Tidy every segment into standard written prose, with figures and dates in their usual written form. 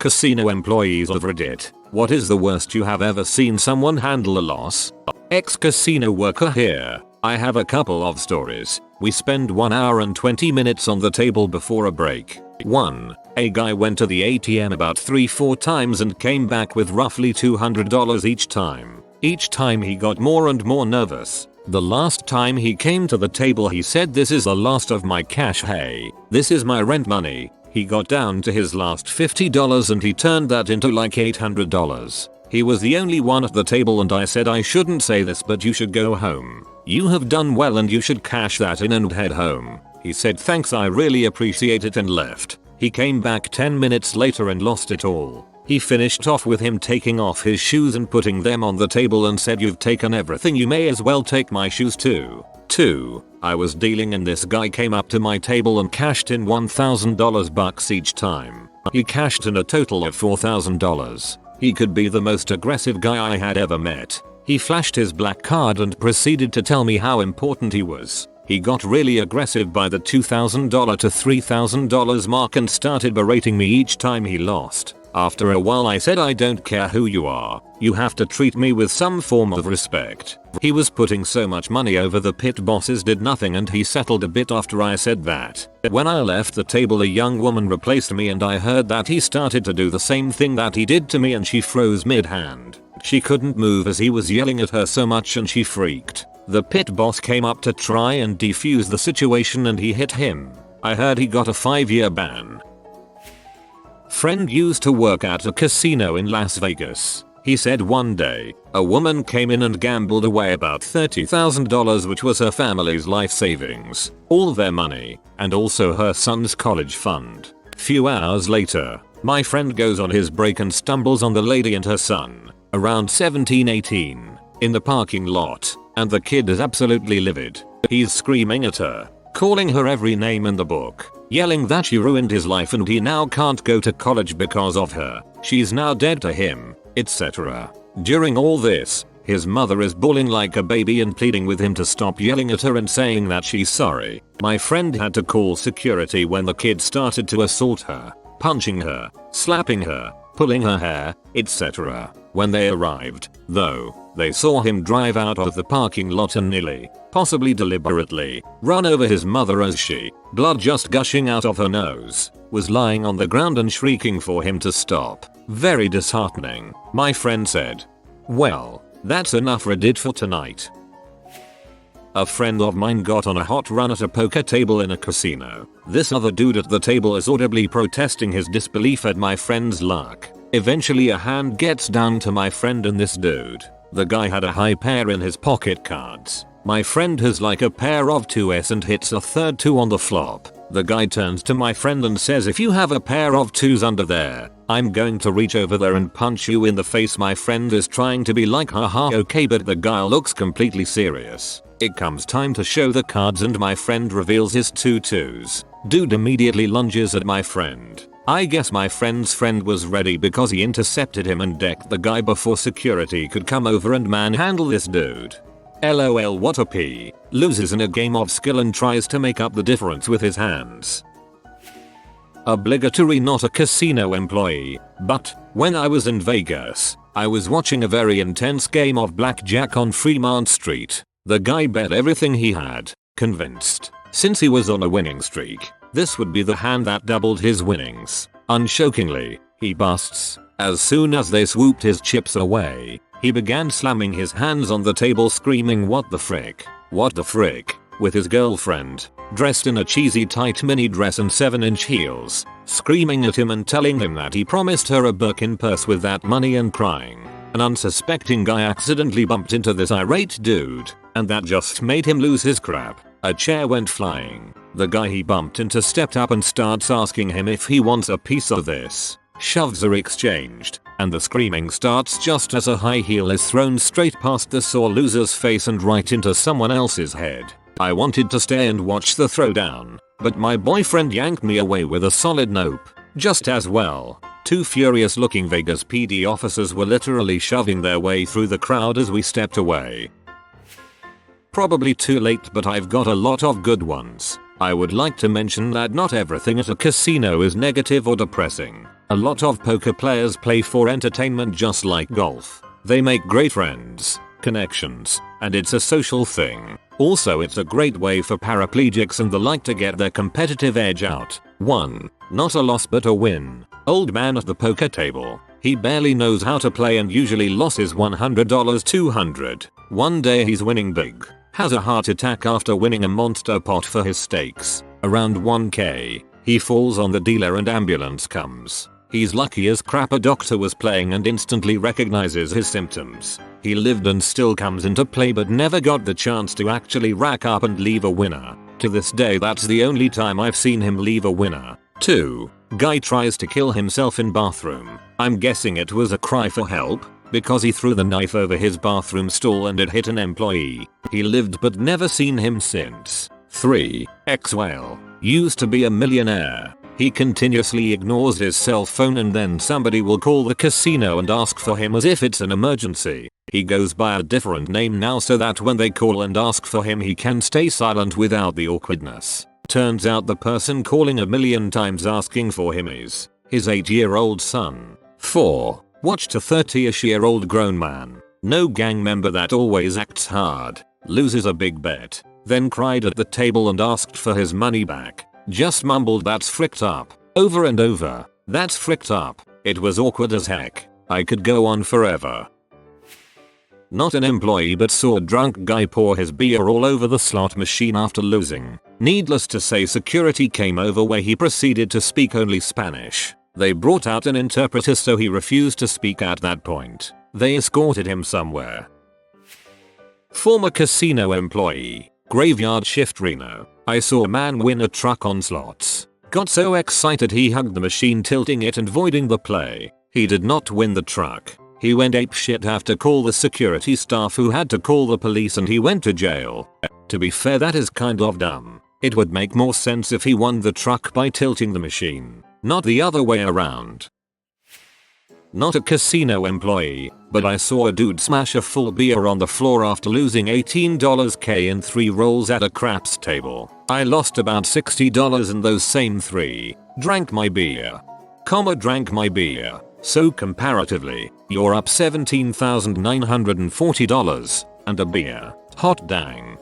Casino employees of Reddit, what is the worst you have ever seen someone handle a loss? Ex-casino worker here. I have a couple of stories. We spend 1 hour and 20 minutes on the table before a break. 1. A guy went to the ATM about 3-4 times and came back with roughly $200 each time. Each time he got more and more nervous. The last time he came to the table he said, "This is the last of my cash, hey. This is my rent money." He got down to his last $50 and he turned that into like $800. He was the only one at the table and I said, "I shouldn't say this, but you should go home. You have done well and you should cash that in and head home." He said, "Thanks, I really appreciate it," and left. He came back 10 minutes later and lost it all. He finished off with him taking off his shoes and putting them on the table and said, "You've taken everything, you may as well take my shoes too." 2. I was dealing and this guy came up to my table and cashed in $1,000 bucks each time. He cashed in a total of $4,000. He could be the most aggressive guy I had ever met. He flashed his black card and proceeded to tell me how important he was. He got really aggressive by the $2,000 to $3,000 mark and started berating me each time he lost. After a while I said, "I don't care who you are. You have to treat me with some form of respect." He was putting so much money over, the pit bosses did nothing and he settled a bit after I said that. When I left the table a young woman replaced me and I heard that he started to do the same thing that he did to me and she froze mid-hand. She couldn't move as he was yelling at her so much and she freaked. The pit boss came up to try and defuse the situation and he hit him. I heard he got a 5-year ban. Friend used to work at a casino in Las Vegas. He said one day, a woman came in and gambled away about $30,000, which was her family's life savings, all their money, and also her son's college fund. Few hours later, my friend goes on his break and stumbles on the lady and her son, around 17-18, in the parking lot, and the kid is absolutely livid. He's screaming at her, calling her every name in the book, yelling that she ruined his life and he now can't go to college because of her. She's now dead to him, etc. During all this, his mother is bawling like a baby and pleading with him to stop yelling at her and saying that she's sorry. My friend had to call security when the kid started to assault her, punching her, slapping her, pulling her hair, etc. When they arrived, though, they saw him drive out of the parking lot and nearly, possibly deliberately, run over his mother as she, blood just gushing out of her nose, was lying on the ground and shrieking for him to stop. Very disheartening. My friend said, "Well, that's enough Reddit for tonight." A friend of mine got on a hot run at a poker table in a casino. This other dude at the table is audibly protesting his disbelief at my friend's luck. Eventually a hand gets down to my friend and this dude. The guy had a high pair in his pocket cards. My friend has like a pair of 2s and hits a third 2 on the flop. The guy turns to my friend and says, "If you have a pair of 2s under there, I'm going to reach over there and punch you in the face." My friend is trying to be like, "Haha, okay," but the guy looks completely serious. It comes time to show the cards and my friend reveals his 2 2s. Dude immediately lunges at my friend. I guess my friend's friend was ready because he intercepted him and decked the guy before security could come over and manhandle this dude. LOL, what a P. Loses in a game of skill and tries to make up the difference with his hands. Obligatory not a casino employee, but when I was in Vegas, I was watching a very intense game of blackjack on Fremont Street. The guy bet everything he had, convinced, since he was on a winning streak, this would be the hand that doubled his winnings. Unchokingly, he busts. As soon as they swooped his chips away, he began slamming his hands on the table screaming, "What the frick? What the frick?" with his girlfriend, dressed in a cheesy tight mini dress and 7-inch heels, screaming at him and telling him that he promised her a Birkin purse with that money and crying. An unsuspecting guy accidentally bumped into this irate dude, and that just made him lose his crap. A chair went flying. The guy he bumped into stepped up and starts asking him if he wants a piece of this. Shoves are exchanged, and the screaming starts just as a high heel is thrown straight past the sore loser's face and right into someone else's head. I wanted to stay and watch the throwdown, but my boyfriend yanked me away with a solid nope. Just as well, 2 furious looking Vegas PD officers were literally shoving their way through the crowd as we stepped away. Probably too late, but I've got a lot of good ones. I would like to mention that not everything at a casino is negative or depressing. A lot of poker players play for entertainment just like golf. They make great friends, connections, and it's a social thing. Also, it's a great way for paraplegics and the like to get their competitive edge out. 1. Not a loss but a win. Old man at the poker table. He barely knows how to play and usually losses $100 $200. One day he's winning big. Has a heart attack after winning a monster pot for his stakes. Around 1k. He falls on the dealer and ambulance comes. He's lucky as crap a doctor was playing and instantly recognizes his symptoms. He lived and still comes into play but never got the chance to actually rack up and leave a winner. To this day that's the only time I've seen him leave a winner. 2. Guy tries to kill himself in bathroom. I'm guessing it was a cry for help, because he threw the knife over his bathroom stall and it hit an employee. He lived but never seen him since. 3. Ex-whale. Used to be a millionaire. He continuously ignores his cell phone and then somebody will call the casino and ask for him as if it's an emergency. He goes by a different name now so that when they call and ask for him he can stay silent without the awkwardness. Turns out the person calling a million times asking for him is his 8-year-old son. 4. Watched a 30-ish-year-old grown man, no gang member that always acts hard, loses a big bet, then cried at the table and asked for his money back. Just mumbled "that's fricked up" over and over. That's fricked up. It was awkward as heck. I could go on forever. Not an employee but saw a drunk guy pour his beer all over the slot machine after losing. Needless to say security came over where he proceeded to speak only Spanish. They brought out an interpreter so he refused to speak at that point. They escorted him somewhere. Former casino employee. Graveyard shift Reno. I saw a man win a truck on slots. Got so excited he hugged the machine tilting it and voiding the play. He did not win the truck. He went apeshit after call the security staff who had to call the police and he went to jail. To be fair that is kind of dumb. It would make more sense if he won the truck by tilting the machine, not the other way around. Not a casino employee, but I saw a dude smash a full beer on the floor after losing $18k in 3 rolls at a craps table. I lost about $60 in those same 3. Drank my beer. Drank my beer. So comparatively, you're up $17,940 and a beer. Hot dang.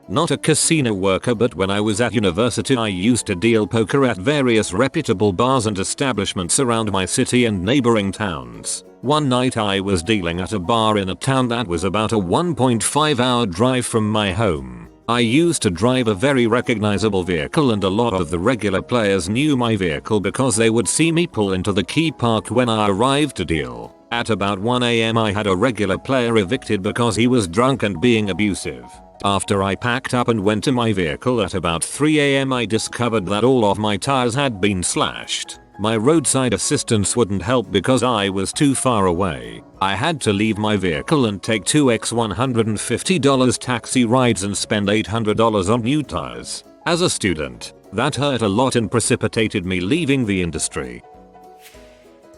Not a casino worker but when I was at university I used to deal poker at various reputable bars and establishments around my city and neighboring towns. One night I was dealing at a bar in a town that was about a 1.5-hour drive from my home. I used to drive a very recognizable vehicle and a lot of the regular players knew my vehicle because they would see me pull into the key park when I arrived to deal. At about 1 AM I had a regular player evicted because he was drunk and being abusive. After I packed up and went to my vehicle at about 3 AM I discovered that all of my tires had been slashed. My roadside assistance wouldn't help because I was too far away. I had to leave my vehicle and take 2x $150 taxi rides and spend $800 on new tires. As a student, that hurt a lot and precipitated me leaving the industry.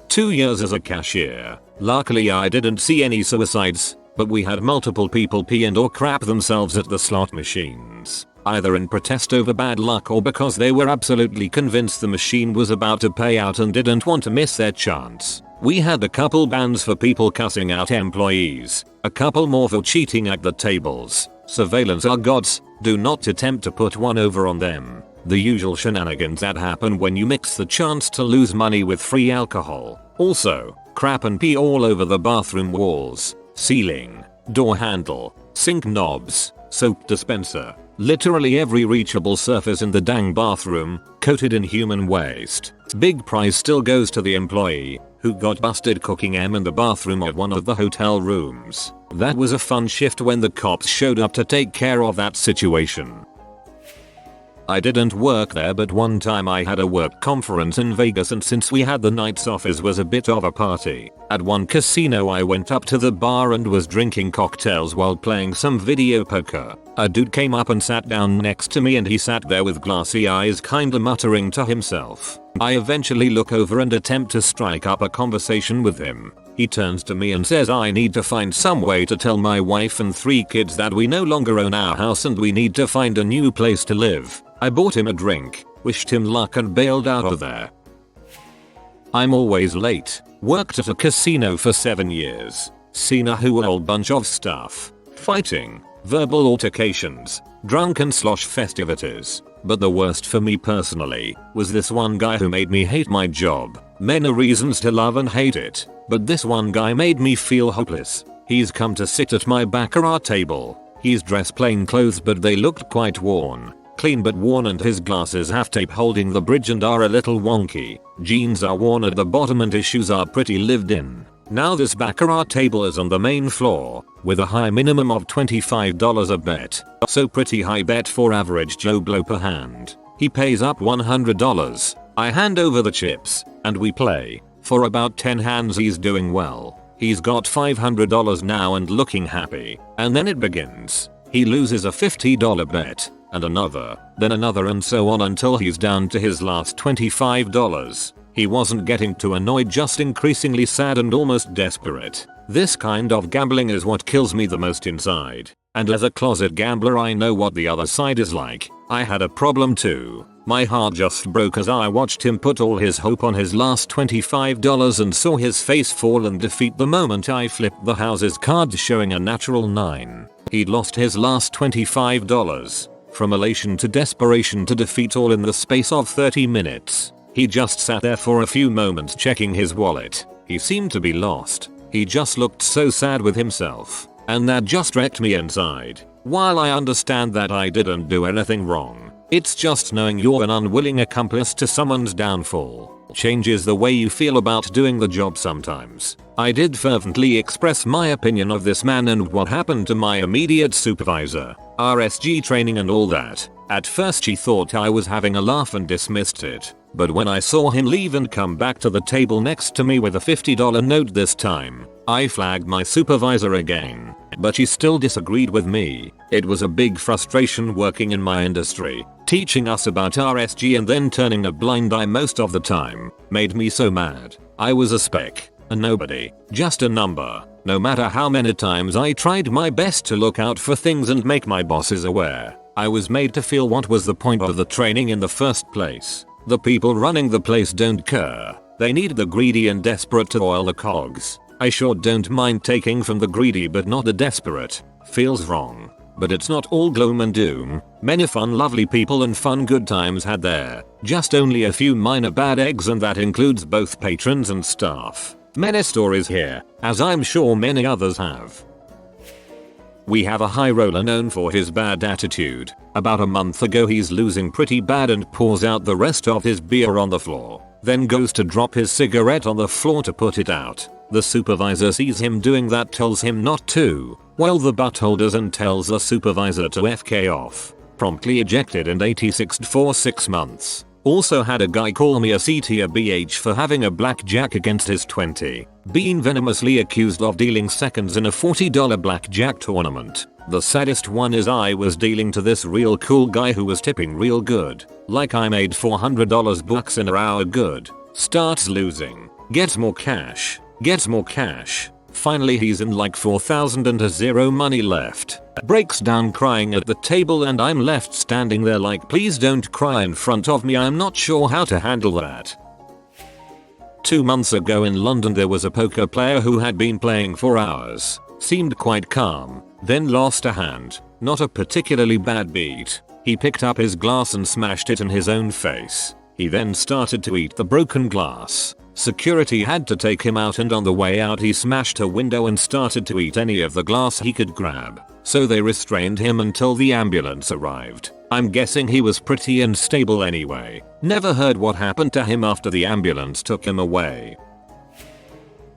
2 years as a cashier. Luckily I didn't see any suicides, but we had multiple people pee and or crap themselves at the slot machines. Either in protest over bad luck or because they were absolutely convinced the machine was about to pay out and didn't want to miss their chance. We had a couple bans for people cussing out employees, a couple more for cheating at the tables. Surveillance are gods, do not attempt to put one over on them. The usual shenanigans that happen when you mix the chance to lose money with free alcohol. Also, crap and pee all over the bathroom walls, ceiling, door handle, sink knobs, soap dispenser. Literally every reachable surface in the dang bathroom, coated in human waste. Big prize still goes to the employee who got busted cooking M in the bathroom of one of the hotel rooms. That was a fun shift when the cops showed up to take care of that situation. I didn't work there but one time I had a work conference in Vegas and since we had the nights off it was a bit of a party. At one casino I went up to the bar and was drinking cocktails while playing some video poker. A dude came up and sat down next to me and he sat there with glassy eyes kinda muttering to himself. I eventually look over and attempt to strike up a conversation with him. He turns to me and says I need to find some way to tell my wife and 3 kids that we no longer own our house and we need to find a new place to live. I bought him a drink, wished him luck and bailed out of there. I'm always late. Worked at a casino for 7 years. Seen a whole bunch of stuff. Fighting, verbal altercations, drunken slosh festivities. But the worst for me personally was this one guy who made me hate my job. Many reasons to love and hate it, but this one guy made me feel hopeless. He's come to sit at my baccarat table. He's dressed plain clothes but they looked quite worn. Clean but worn, and his glasses have tape holding the bridge and are a little wonky. Jeans are worn at the bottom and his shoes are pretty lived in. Now this baccarat table is on the main floor, with a high minimum of $25 a bet. So pretty high bet for average Joe Blow per hand. He pays up $100. I hand over the chips, and we play. For about 10 hands he's doing well. He's got $500 now and looking happy. And then it begins. He loses a $50 bet, and another, then another, and so on until he's down to his last $25. He wasn't getting too annoyed, just increasingly sad and almost desperate. This kind of gambling is what kills me the most inside. And as a closet gambler I know what the other side is like. I had a problem too. My heart just broke as I watched him put all his hope on his last $25 and saw his face fall in defeat the moment I flipped the house's cards showing a natural 9. He'd lost his last $25. From elation to desperation to defeat, all in the space of 30 minutes. He just sat there for a few moments checking his wallet. He seemed to be lost. He just looked so sad with himself. And that just wrecked me inside. While I understand that I didn't do anything wrong, it's just knowing you're an unwilling accomplice to someone's downfall changes the way you feel about doing the job sometimes. I did fervently express my opinion of this man and what happened to my immediate supervisor, RSG training and all that. At first she thought I was having a laugh and dismissed it. But when I saw him leave and come back to the table next to me with a $50 note this time, I flagged my supervisor again. But she still disagreed with me. It was a big frustration working in my industry. Teaching us about RSG and then turning a blind eye most of the time made me so mad. I was a speck, a nobody, just a number. No matter how many times I tried my best to look out for things and make my bosses aware, I was made to feel what was the point of the training in the first place. The people running the place don't care. They need the greedy and desperate to oil the cogs. I sure don't mind taking from the greedy but not the desperate. Feels wrong. But it's not all gloom and doom. Many fun lovely people and fun good times had there. Just only a few minor bad eggs, and that includes both patrons and staff. Many stories here, as I'm sure many others have. We have a high roller known for his bad attitude. About a month ago he's losing pretty bad and pours out the rest of his beer on the floor. Then goes to drop his cigarette on the floor to put it out. The supervisor sees him doing that, tells him not to. Well, the butt holders and tells the supervisor to FK off. Promptly ejected and 86'd for 6 months. Also had a guy call me a C-tier BH for having a blackjack against his 20. Been venomously accused of dealing seconds in a $40 blackjack tournament. The saddest one is I was dealing to this real cool guy who was tipping real good. Like I made $400 bucks in an hour good. Starts losing. Gets more cash. Gets more cash. Finally he's in like 4,000 and has zero money left. Breaks down crying at the table and I'm left standing there like, please don't cry in front of me, I'm not sure how to handle that. 2 months ago in London there was a poker player who had been playing for hours. Seemed quite calm, then lost a hand. Not a particularly bad beat. He picked up his glass and smashed it in his own face. He then started to eat the broken glass. Security had to take him out, and on the way out he smashed a window and started to eat any of the glass he could grab. So they restrained him until the ambulance arrived. I'm guessing he was pretty unstable anyway. Never heard what happened to him after the ambulance took him away.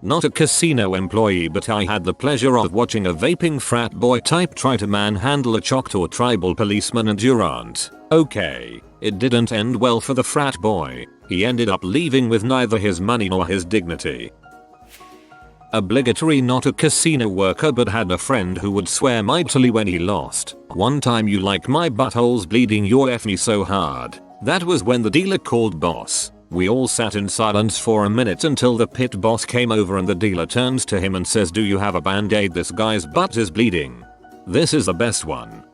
Not a casino employee, but I had the pleasure of watching a vaping frat boy type try to manhandle a Choctaw tribal policeman and Durant. Okay, it didn't end well for the frat boy. He ended up leaving with neither his money nor his dignity. Obligatory not a casino worker, but had a friend who would swear mightily when he lost. One time, you like my butthole's bleeding, your F me so hard. That was when the dealer called boss. We all sat in silence for a minute until the pit boss came over and the dealer turns to him and says, "Do you have a band-aid? This guy's butt is bleeding." This is the best one.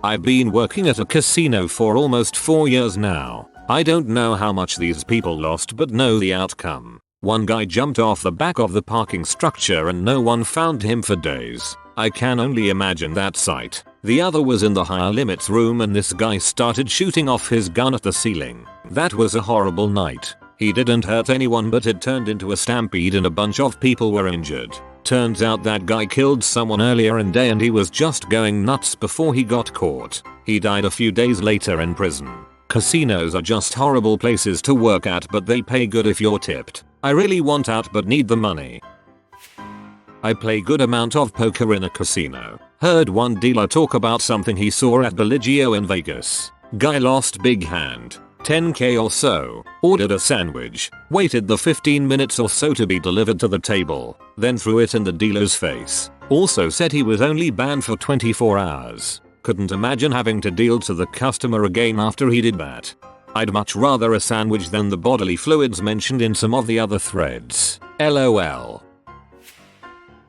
I've been working at a casino for almost 4 years now. I don't know how much these people lost but know the outcome. One guy jumped off the back of the parking structure and no one found him for days. I can only imagine that sight. The other was in the higher limits room and this guy started shooting off his gun at the ceiling. That was a horrible night. He didn't hurt anyone but it turned into a stampede and a bunch of people were injured. Turns out that guy killed someone earlier in the day and he was just going nuts before he got caught. He died a few days later in prison. Casinos are just horrible places to work at but they pay good if you're tipped. I really want out but need the money. I play good amount of poker in a casino. Heard one dealer talk about something he saw at Bellagio in Vegas. Guy lost big hand. 10k or so. Ordered a sandwich. Waited the 15 minutes or so to be delivered to the table. Then threw it in the dealer's face. Also said he was only banned for 24 hours. Couldn't imagine having to deal to the customer again after he did that. I'd much rather a sandwich than the bodily fluids mentioned in some of the other threads. LOL.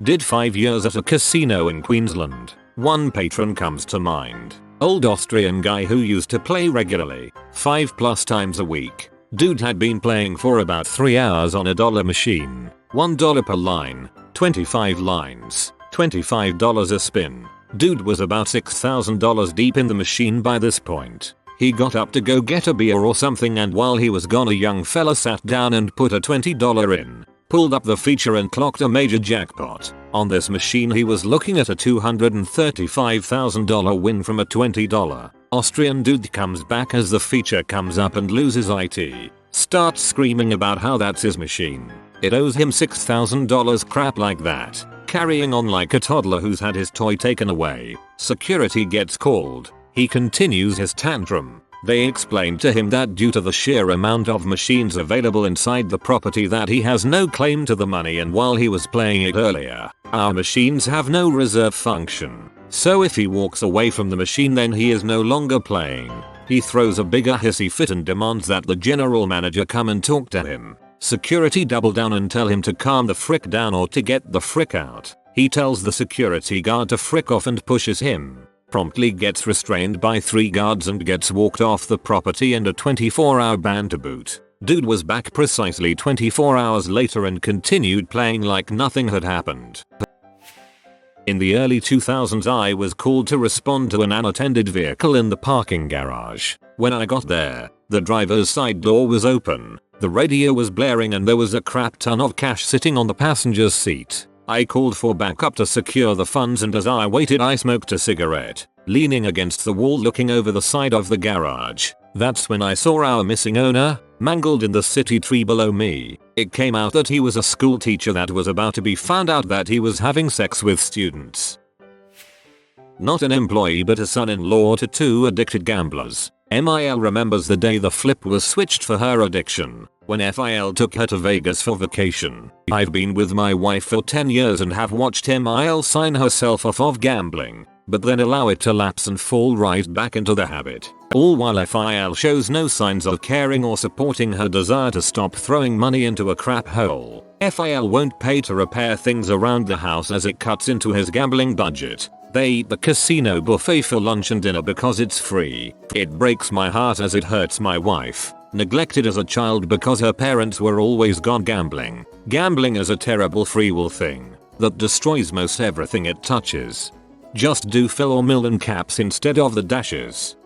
Did 5 years at a casino in Queensland. One patron comes to mind. Old Austrian guy who used to play regularly, 5+ times a week. Dude had been playing for about 3 hours on a dollar machine. $1 per line, 25 lines, $25 a spin. Dude was about $6,000 deep in the machine by this point. He got up to go get a beer or something and while he was gone a young fella sat down and put a $20 in. Pulled up the feature and clocked a major jackpot. On this machine he was looking at a $235,000 win from a $20. Austrian dude comes back as the feature comes up and loses IT. Starts screaming about how that's his machine. It owes him $6,000 crap like that. Carrying on like a toddler who's had his toy taken away. Security gets called. He continues his tantrum. They explained to him that due to the sheer amount of machines available inside the property that he has no claim to the money and while he was playing it earlier, our machines have no reserve function. So if he walks away from the machine then he is no longer playing. He throws a bigger hissy fit and demands that the general manager come and talk to him. Security double down and tell him to calm the frick down or to get the frick out. He tells the security guard to frick off and pushes him. Promptly gets restrained by 3 guards and gets walked off the property and a 24-hour ban to boot. Dude was back precisely 24 hours later and continued playing like nothing had happened. In the early 2000s I was called to respond to an unattended vehicle in the parking garage. When I got there, the driver's side door was open, the radio was blaring and there was a crap ton of cash sitting on the passenger's seat. I called for backup to secure the funds and as I waited I smoked a cigarette, leaning against the wall looking over the side of the garage. That's when I saw our missing owner, mangled in the city tree below me. It came out that he was a school teacher that was about to be found out that he was having sex with students. Not an employee but a son-in-law to 2 addicted gamblers. MIL remembers the day the flip was switched for her addiction. When FIL took her to Vegas for vacation. I've been with my wife for 10 years and have watched MIL sign herself off of gambling, but then allow it to lapse and fall right back into the habit. All while FIL shows no signs of caring or supporting her desire to stop throwing money into a crap hole. FIL won't pay to repair things around the house as it cuts into his gambling budget. They eat the casino buffet for lunch and dinner because it's free. It breaks my heart as it hurts my wife. Neglected as a child because her parents were always gone gambling. Gambling is a terrible free will thing that destroys most everything it touches. Just do fill or million caps instead of the dashes.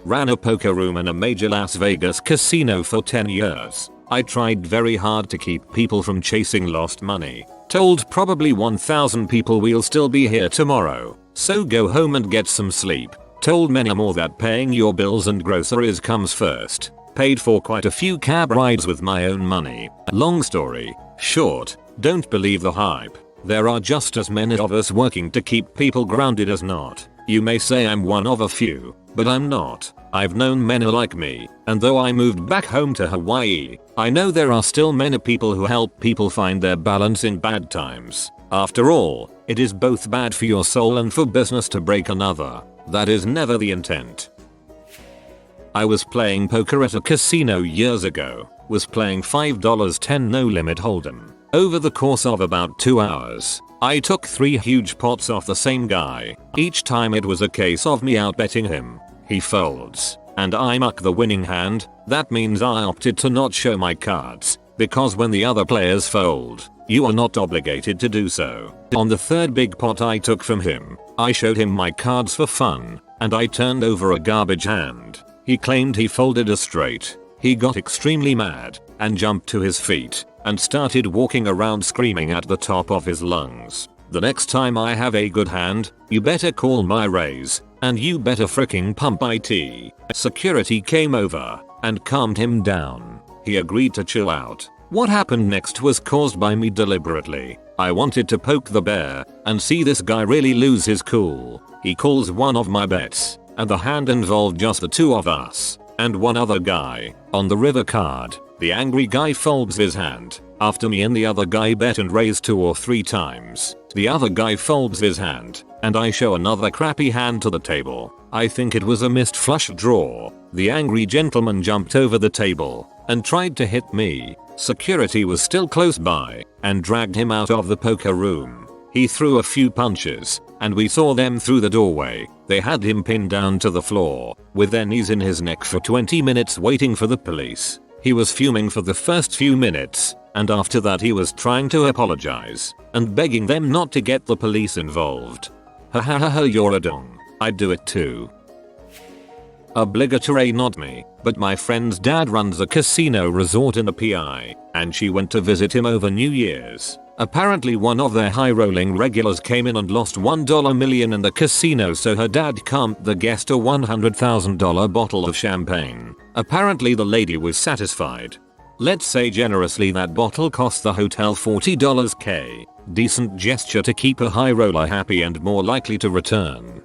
Ran a poker room in a major Las Vegas casino for 10 years. I tried very hard to keep people from chasing lost money. Told probably 1,000 people we'll still be here tomorrow, so go home and get some sleep. Told many more that paying your bills and groceries comes first. Paid for quite a few cab rides with my own money. Long story short, don't believe the hype. There are just as many of us working to keep people grounded as not. You may say I'm one of a few, but I'm not. I've known many like me, and though I moved back home to Hawaii, I know there are still many people who help people find their balance in bad times. After all, it is both bad for your soul and for business to break another. That is never the intent. I was playing poker at a casino years ago. Was playing $5.10 no limit hold'em. Over the course of about 2 hours, I took 3 huge pots off the same guy. Each time it was a case of me outbetting him. He folds, and I muck the winning hand. That means I opted to not show my cards, because when the other players fold, you are not obligated to do so. On the 3rd big pot I took from him, I showed him my cards for fun, and I turned over a garbage hand. He claimed he folded a straight. He got extremely mad, and jumped to his feet, and started walking around screaming at the top of his lungs. The next time I have a good hand, you better call my raise, and you better fricking pump IT. Security came over, and calmed him down. He agreed to chill out. What happened next was caused by me deliberately. I wanted to poke the bear, and see this guy really lose his cool. He calls one of my bets, and the hand involved just the 2 of us, and one other guy. On the river card, the angry guy folds his hand, after me and the other guy bet and raise 2 or 3 times. The other guy folds his hand, and I show another crappy hand to the table. I think it was a missed flush draw. The angry gentleman jumped over the table, and tried to hit me. Security was still close by, and dragged him out of the poker room. He threw a few punches, and we saw them through the doorway. They had him pinned down to the floor, with their knees in his neck for 20 minutes waiting for the police. He was fuming for the first few minutes, and after that he was trying to apologize, and begging them not to get the police involved. Ha ha ha ha, you're a dong. I'd do it too. Obligatory, not me, but my friend's dad runs a casino resort in the PI, and she went to visit him over New Year's. Apparently one of their high-rolling regulars came in and lost $1 million in the casino, so her dad comped the guest a $100,000 bottle of champagne. Apparently the lady was satisfied. Let's say generously that bottle cost the hotel $40k. Decent gesture to keep a high roller happy and more likely to return.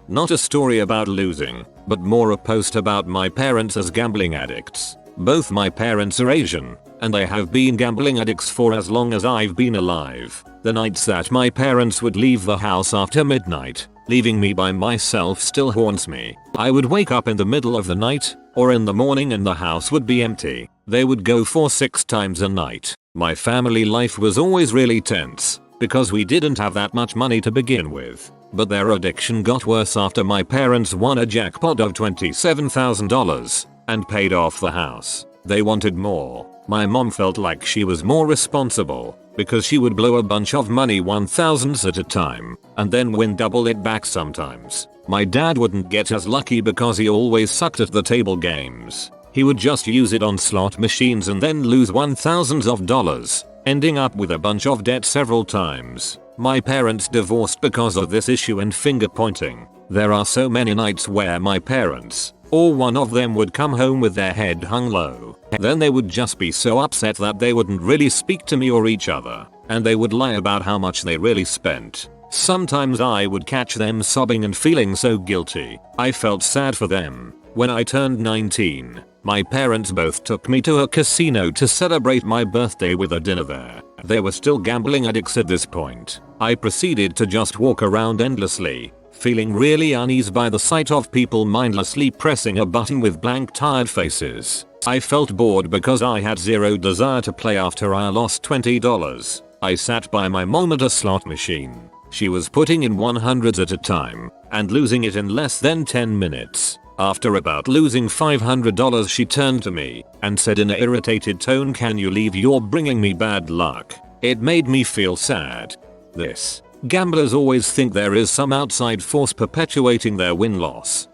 Not a story about losing, but more a post about my parents as gambling addicts. Both my parents are Asian, and they have been gambling addicts for as long as I've been alive. The nights that my parents would leave the house after midnight, leaving me by myself, still haunts me. I would wake up in the middle of the night, or in the morning, and the house would be empty. They would go for 6 times a night. My family life was always really tense, because we didn't have that much money to begin with. But their addiction got worse after my parents won a jackpot of $27,000 and paid off the house. They wanted more. My mom felt like she was more responsible because she would blow a bunch of money 1000s at a time and then win double it back sometimes. My dad wouldn't get as lucky because he always sucked at the table games. He would just use it on slot machines and then lose 1000s of dollars, ending up with a bunch of debt several times. My parents divorced because of this issue and finger pointing. There are so many nights where my parents, or one of them, would come home with their head hung low. Then they would just be so upset that they wouldn't really speak to me or each other, and they would lie about how much they really spent. Sometimes I would catch them sobbing and feeling so guilty. I felt sad for them. When I turned 19, my parents both took me to a casino to celebrate my birthday with a dinner there. They were still gambling addicts at this point. I proceeded to just walk around endlessly, feeling really uneasy by the sight of people mindlessly pressing a button with blank tired faces. I felt bored because I had zero desire to play after I lost $20. I sat by my mom at a slot machine. She was putting in 100s at a time and losing it in less than 10 minutes. After about losing $500, she turned to me and said in an irritated tone, "Can you leave? You're bringing me bad luck." It made me feel sad. This. Gamblers always think there is some outside force perpetuating their win-loss.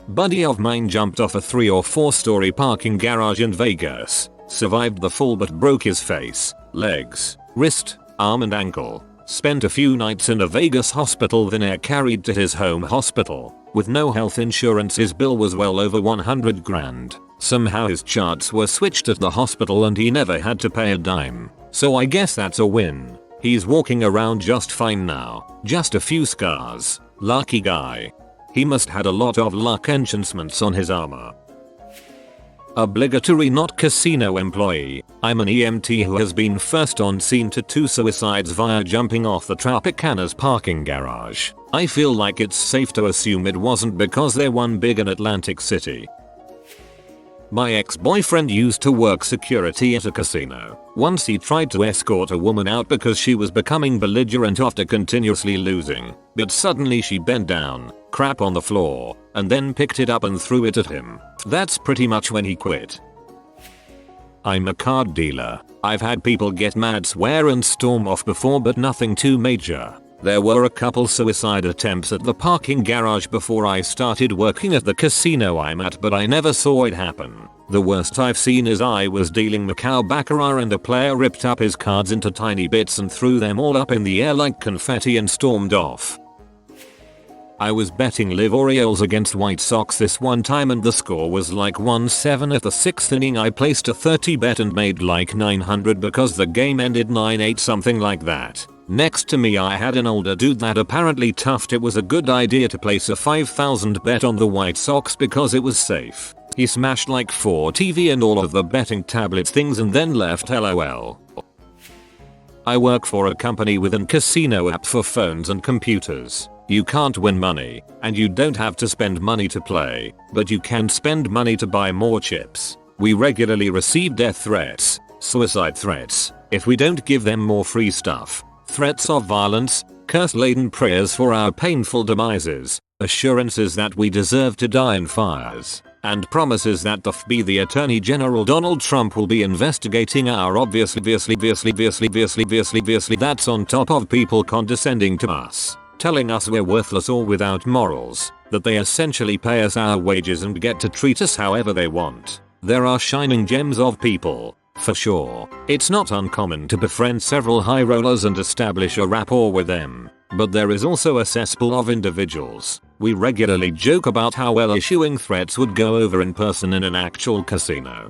Buddy of mine jumped off a 3 or 4 story parking garage in Vegas, survived the fall but broke his face, legs, wrist, arm and ankle. Spent a few nights in a Vegas hospital, then air carried to his home hospital. With no health insurance, his bill was well over 100 grand. Somehow his charts were switched at the hospital and he never had to pay a dime. So I guess that's a win. He's walking around just fine now. Just a few scars. Lucky guy. He must had a lot of luck enhancements on his armor. Obligatory not casino employee. I'm an EMT who has been first on scene to 2 suicides via jumping off the Tropicana's parking garage. I feel like it's safe to assume it wasn't because they're one big in Atlantic City. My ex-boyfriend used to work security at a casino. Once he tried to escort a woman out because she was becoming belligerent after continuously losing, but suddenly she bent down, crap on the floor, and then picked it up and threw it at him. That's pretty much when he quit. I'm a card dealer. I've had people get mad, swear and storm off before, but nothing too major. There were a couple suicide attempts at the parking garage before I started working at the casino I'm at, but I never saw it happen. The worst I've seen is I was dealing Macau Baccarat and a player ripped up his cards into tiny bits and threw them all up in the air like confetti and stormed off. I was betting live Orioles against White Sox this one time and the score was like 1-7 at the 6th inning. I placed a 30 bet and made like 900 because the game ended 9-8, something like that. Next to me I had an older dude that apparently toughed it was a good idea to place a 5,000 bet on the White Sox because it was safe. He smashed like 4 TV and all of the betting tablets things and then left, lol. I work for a company with an casino app for phones and computers. You can't win money, and you don't have to spend money to play, but you can spend money to buy more chips. We regularly receive death threats, suicide threats, if we don't give them more free stuff. Threats of violence, curse-laden prayers for our painful demises, assurances that we deserve to die in fires, and promises that the Attorney General Donald Trump will be investigating our obviously that's on top of people condescending to us, telling us we're worthless or without morals, that they essentially pay us our wages and get to treat us however they want. There are shining gems of people. For sure, it's not uncommon to befriend several high rollers and establish a rapport with them, but there is also a cesspool of individuals. We regularly joke about how well issuing threats would go over in person in an actual casino.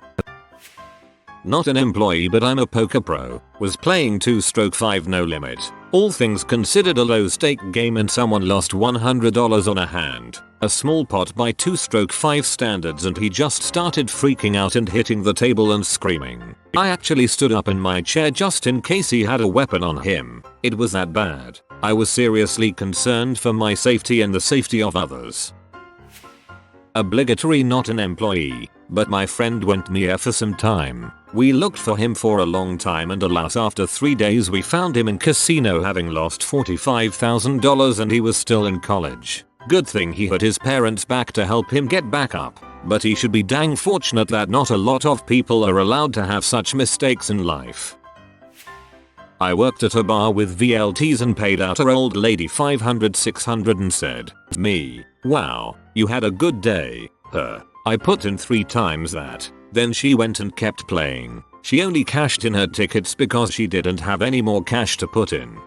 Not an employee, but I'm a poker pro. Was playing 2-5 no limit. All things considered a low stake game and someone lost $100 on a hand. A small pot by 2-5 standards and he just started freaking out and hitting the table and screaming. I actually stood up in my chair just in case he had a weapon on him. It was that bad. I was seriously concerned for my safety and the safety of others. Obligatory not an employee, but my friend went mia for some time. We looked for him for a long time and alas after 3 days we found him in casino having lost $45,000 and he was still in college. Good thing he had his parents back to help him get back up, but he should be dang fortunate that not a lot of people are allowed to have such mistakes in life. I worked at a bar with VLTs and paid out a old lady $500-600 and said, "Me, wow, you had a good day." I put in 3 times that. Then she went and kept playing. She only cashed in her tickets because she didn't have any more cash to put in.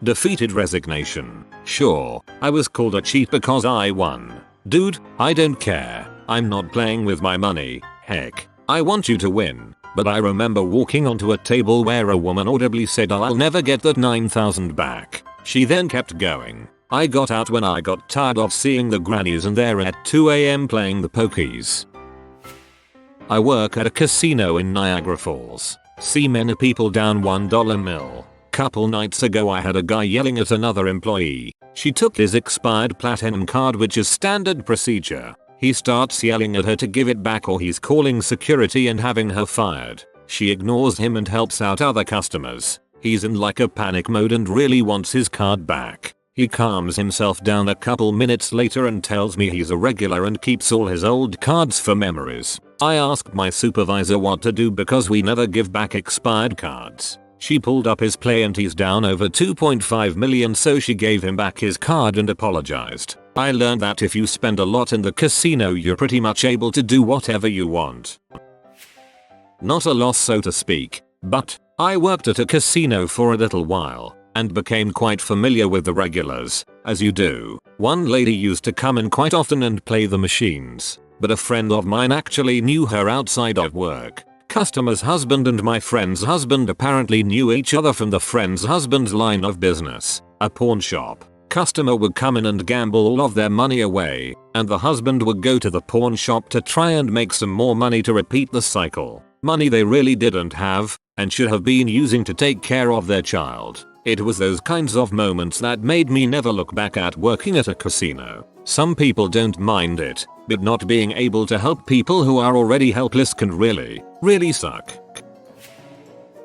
Defeated resignation. Sure, I was called a cheat because I won. Dude, I don't care. I'm not playing with my money. Heck, I want you to win. But I remember walking onto a table where a woman audibly said, "I'll never get that 9,000 back." She then kept going. I got out when I got tired of seeing the grannies and they're at 2 AM playing the pokies. I work at a casino in Niagara Falls. See many people down $1 bill. Couple nights ago I had a guy yelling at another employee. She took his expired platinum card, which is standard procedure. He starts yelling at her to give it back or he's calling security and having her fired. She ignores him and helps out other customers. He's in like a panic mode and really wants his card back. He calms himself down a couple minutes later and tells me he's a regular and keeps all his old cards for memories. I asked my supervisor what to do because we never give back expired cards. She pulled up his play and he's down over 2.5 million, so she gave him back his card and apologized. I learned that if you spend a lot in the casino you're pretty much able to do whatever you want. Not a loss so to speak, but I worked at a casino for a little while and became quite familiar with the regulars, as you do. One lady used to come in quite often and play the machines, but a friend of mine actually knew her outside of work. Customer's husband and my friend's husband apparently knew each other from the friend's husband's line of business, a pawn shop. Customer would come in and gamble all of their money away, and the husband would go to the pawn shop to try and make some more money to repeat the cycle. Money they really didn't have and should have been using to take care of their child. It was those kinds of moments that made me never look back at working at a casino. Some people don't mind it, but not being able to help people who are already helpless can really suck.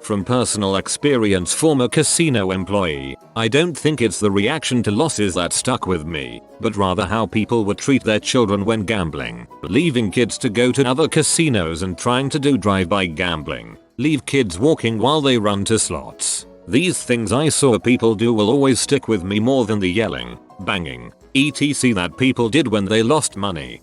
From personal experience, former casino employee, I don't think it's the reaction to losses that stuck with me, but rather how people would treat their children when gambling. Leaving kids to go to other casinos and trying to do drive-by gambling. Leave kids walking while they run to slots. These things I saw people do will always stick with me more than the yelling, banging, etc. that people did when they lost money.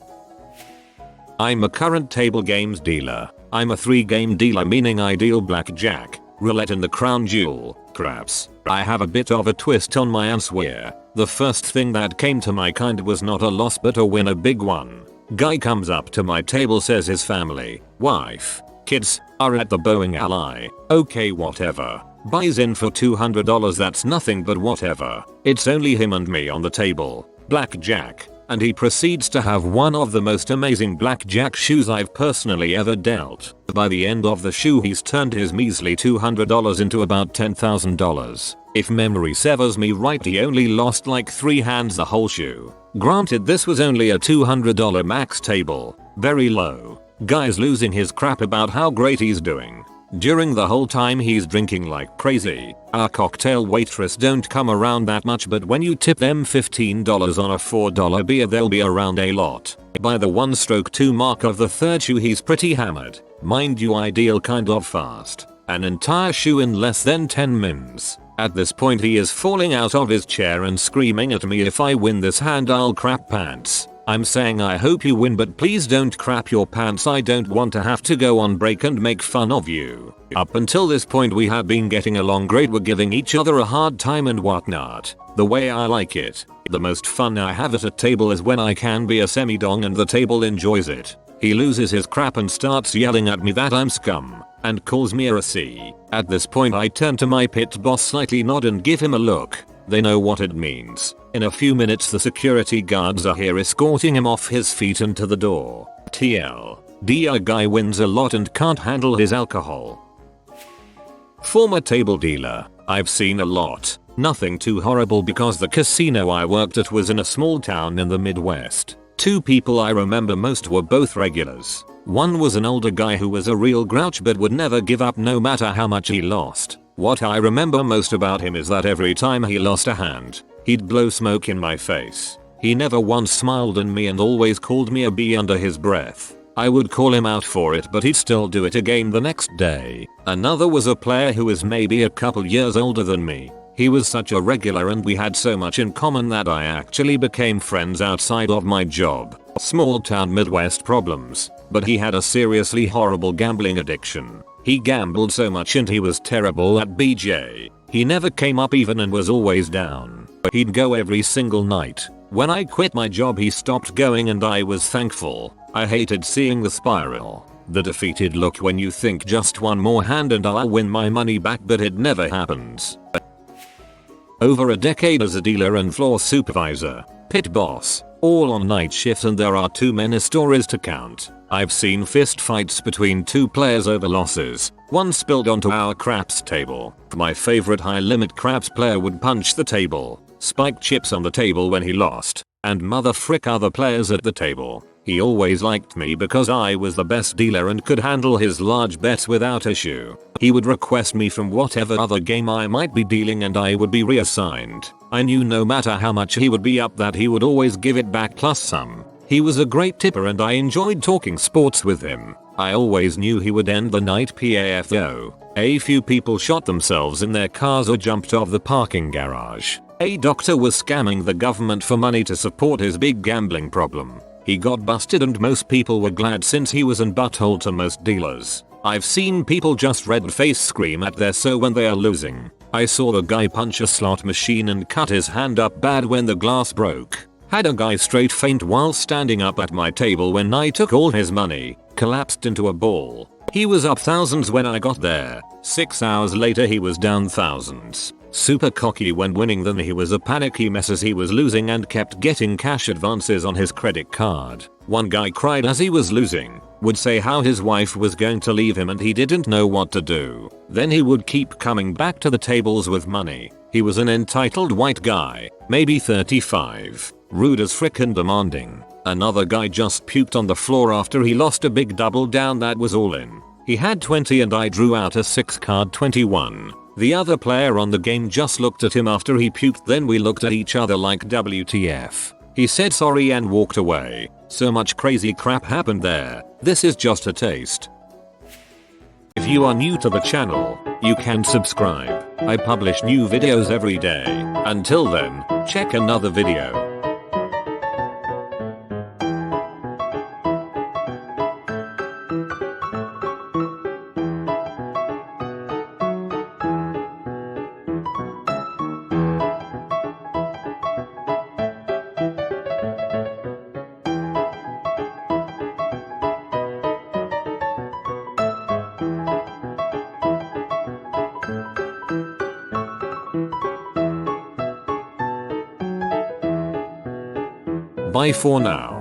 I'm a current table games dealer. I'm a 3-game dealer, meaning I deal blackjack, roulette and the crown jewel, craps. I have a bit of a twist on my answer. The first thing that came to my mind was not a loss but a win, a big one. Guy comes up to my table, says his family, wife, kids, are at the bowling alley. Okay, whatever. Buys in for $200, that's nothing but whatever. It's only him and me on the table. Blackjack. And he proceeds to have one of the most amazing blackjack shoes I've personally ever dealt. By the end of the shoe he's turned his measly $200 into about $10,000. If memory serves me right, he only lost like 3 hands the whole shoe. Granted, this was only a $200 max table. Very low. Guy's losing his crap about how great he's doing. During the whole time he's drinking like crazy. Our cocktail waitress don't come around that much, but when you tip them $15 on a $4 beer they'll be around a lot. By the 1/2 mark of the third shoe he's pretty hammered. Mind you, I deal kind of fast. An entire shoe in less than 10 mins. At this point he is falling out of his chair and screaming at me, if I win this hand I'll crap pants. I'm saying I hope you win, but please don't crap your pants. I don't want to have to go on break and make fun of you. Up until this point we had been getting along great, we're giving each other a hard time and whatnot. The way I like it. The most fun I have at a table is when I can be a semi-dong and the table enjoys it. He loses his crap and starts yelling at me that I'm scum, and calls me a C. At this point I turn to my pit boss, slightly nod and give him a look. They know what it means. In a few minutes the security guards are here escorting him off his feet and to the door. TLD, a guy wins a lot and can't handle his alcohol. Former table dealer. I've seen a lot. Nothing too horrible because the casino I worked at was in a small town in the Midwest. 2 people I remember most were both regulars. One was an older guy who was a real grouch but would never give up no matter how much he lost. What I remember most about him is that every time he lost a hand, he'd blow smoke in my face. He never once smiled at me and always called me a B under his breath. I would call him out for it, but he'd still do it again the next day. Another was a player who was maybe a couple years older than me. He was such a regular and we had so much in common that I actually became friends outside of my job. Small town Midwest problems, but he had a seriously horrible gambling addiction. He gambled so much and he was terrible at BJ. He never came up even and was always down. He'd go every single night. When I quit my job he stopped going and I was thankful. I hated seeing the spiral. The defeated look when you think just one more hand and I'll win my money back, but it never happens. Over a decade as a dealer and floor supervisor, pit boss, all on night shift, and there are too many stories to count. I've seen fist fights between 2 players over losses. One spilled onto our craps table. My favorite high limit craps player would punch the table, spike chips on the table when he lost, and mother frick other players at the table. He always liked me because I was the best dealer and could handle his large bets without issue. He would request me from whatever other game I might be dealing and I would be reassigned. I knew no matter how much he would be up that he would always give it back plus some. He was a great tipper and I enjoyed talking sports with him. I always knew he would end the night PAF though. A few people shot themselves in their cars or jumped off the parking garage. A doctor was scamming the government for money to support his big gambling problem. He got busted and most people were glad since he was an butthole to most dealers. I've seen people just red face scream at their so when they are losing. I saw a guy punch a slot machine and cut his hand up bad when the glass broke. Had a guy straight faint while standing up at my table when I took all his money, collapsed into a ball. He was up thousands when I got there. 6 hours later he was down thousands. Super cocky when winning, then he was a panicky mess as he was losing and kept getting cash advances on his credit card. One guy cried as he was losing, would say how his wife was going to leave him and he didn't know what to do. Then he would keep coming back to the tables with money. He was an entitled white guy, maybe 35. Rude as frick and demanding. Another guy just puked on the floor after he lost a big double down that was all in. He had 20 and I drew out a 6 card 21. The other player on the game just looked at him after he puked, then we looked at each other like WTF. He said sorry and walked away. So much crazy crap happened there. This is just a taste. If you are new to the channel, you can subscribe. I publish new videos every day. Until then, check another video. Bye for now.